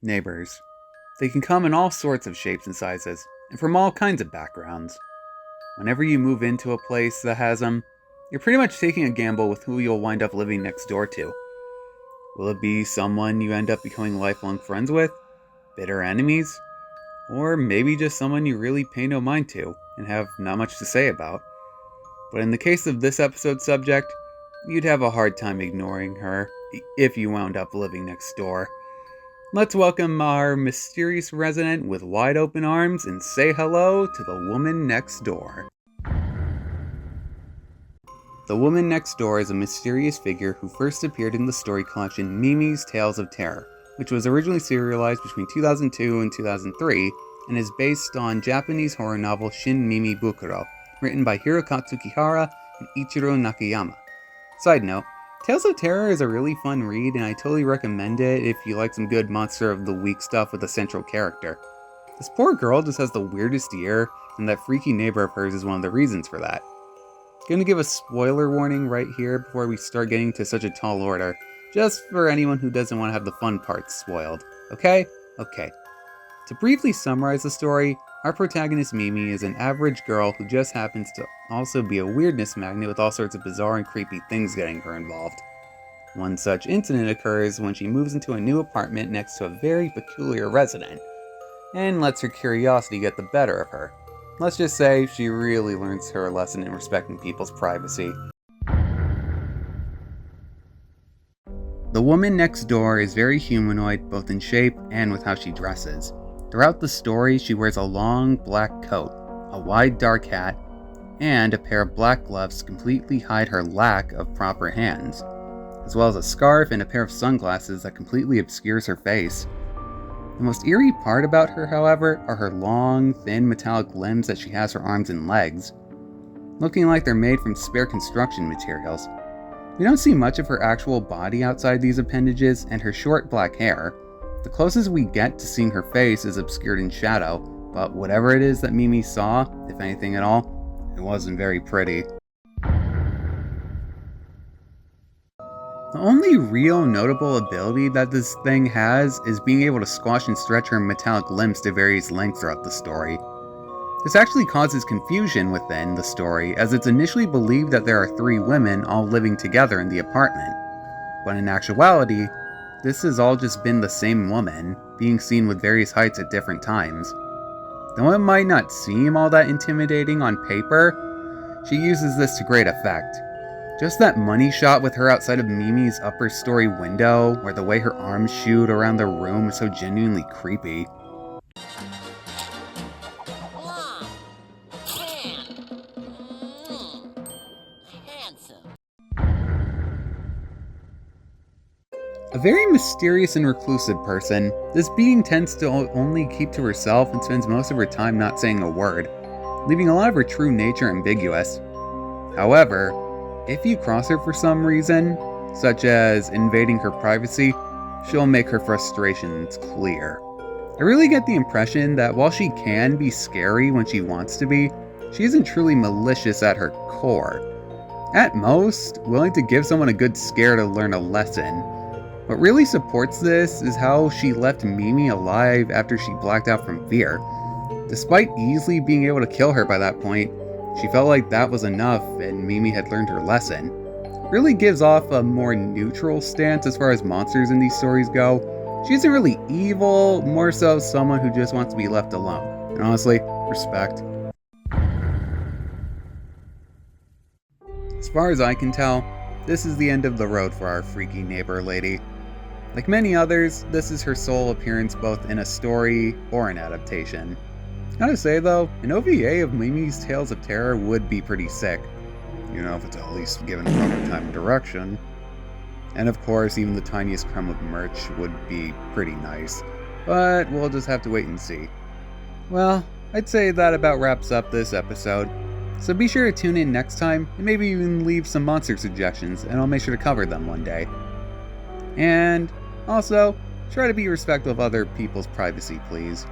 Neighbors. They can come in all sorts of shapes and sizes, and from all kinds of backgrounds. Whenever you move into a place that has them, you're pretty much taking a gamble with who you'll wind up living next door to. Will it be someone you end up becoming lifelong friends with, bitter enemies, or maybe just someone you really pay no mind to and have not much to say about? But in the case of this episode's subject, you'd have a hard time ignoring her if you wound up living next door. Let's welcome our mysterious resident with wide open arms and say hello to the woman next door. The Woman Next Door is a mysterious figure who first appeared in the story collection Mimi's Tales of Terror, which was originally serialized between 2002 and 2003, and is based on Japanese horror novel Shin Mimi Bukuro, written by Hirokatsu Kihara and Ichiro Nakayama. Side note, Tales of Terror is a really fun read, and I totally recommend it if you like some good Monster of the Week stuff with a central character. This poor girl just has the weirdest ear, and that freaky neighbor of hers is one of the reasons for that. Gonna give a spoiler warning right here before we start getting to such a tall order, just for anyone who doesn't want to have the fun parts spoiled, okay? Okay. To briefly summarize the story, our protagonist Mimi is an average girl who just happens to also be a weirdness magnet with all sorts of bizarre and creepy things getting her involved. One such incident occurs when she moves into a new apartment next to a very peculiar resident, and lets her curiosity get the better of her. Let's just say she really learns her lesson in respecting people's privacy. The woman next door is very humanoid both in shape and with how she dresses. Throughout the story, she wears a long black coat, a wide dark hat, and a pair of black gloves to completely hide her lack of proper hands, as well as a scarf and a pair of sunglasses that completely obscures her face. The most eerie part about her, however, are her long, thin metallic limbs that she has for arms and legs, looking like they're made from spare construction materials. We don't see much of her actual body outside these appendages and her short black hair. The closest we get to seeing her face is obscured in shadow, but whatever it is that Mimi saw, if anything at all, it wasn't very pretty. The only real notable ability that this thing has is being able to squash and stretch her metallic limbs to various lengths throughout the story. This actually causes confusion within the story, as it's initially believed that there are 3 women all living together in the apartment, but in actuality, this has all just been the same woman, being seen with various heights at different times. Though it might not seem all that intimidating on paper, she uses this to great effect. Just that money shot with her outside of Mimi's upper story window, or the way her arms shoot around the room is so genuinely creepy. A very mysterious and reclusive person, this being tends to only keep to herself and spends most of her time not saying a word, leaving a lot of her true nature ambiguous. However, if you cross her for some reason, such as invading her privacy, she'll make her frustrations clear. I really get the impression that while she can be scary when she wants to be, she isn't truly malicious at her core. At most, willing to give someone a good scare to learn a lesson. What really supports this is how she left Mimi alive after she blacked out from fear. Despite easily being able to kill her by that point, she felt like that was enough and Mimi had learned her lesson. Really gives off a more neutral stance as far as monsters in these stories go. She isn't really evil, more so someone who just wants to be left alone. And honestly, respect. As far as I can tell, this is the end of the road for our freaky neighbor lady. Like many others, this is her sole appearance both in a story or an adaptation. Gotta say though, an OVA of Mimi's Tales of Terror would be pretty sick. You know, if it's at least given proper time and direction. And of course, even the tiniest crumb of merch would be pretty nice. But we'll just have to wait and see. Well, I'd say that about wraps up this episode. So be sure to tune in next time, and maybe even leave some monster suggestions, and I'll make sure to cover them one day. And also, try to be respectful of other people's privacy, please.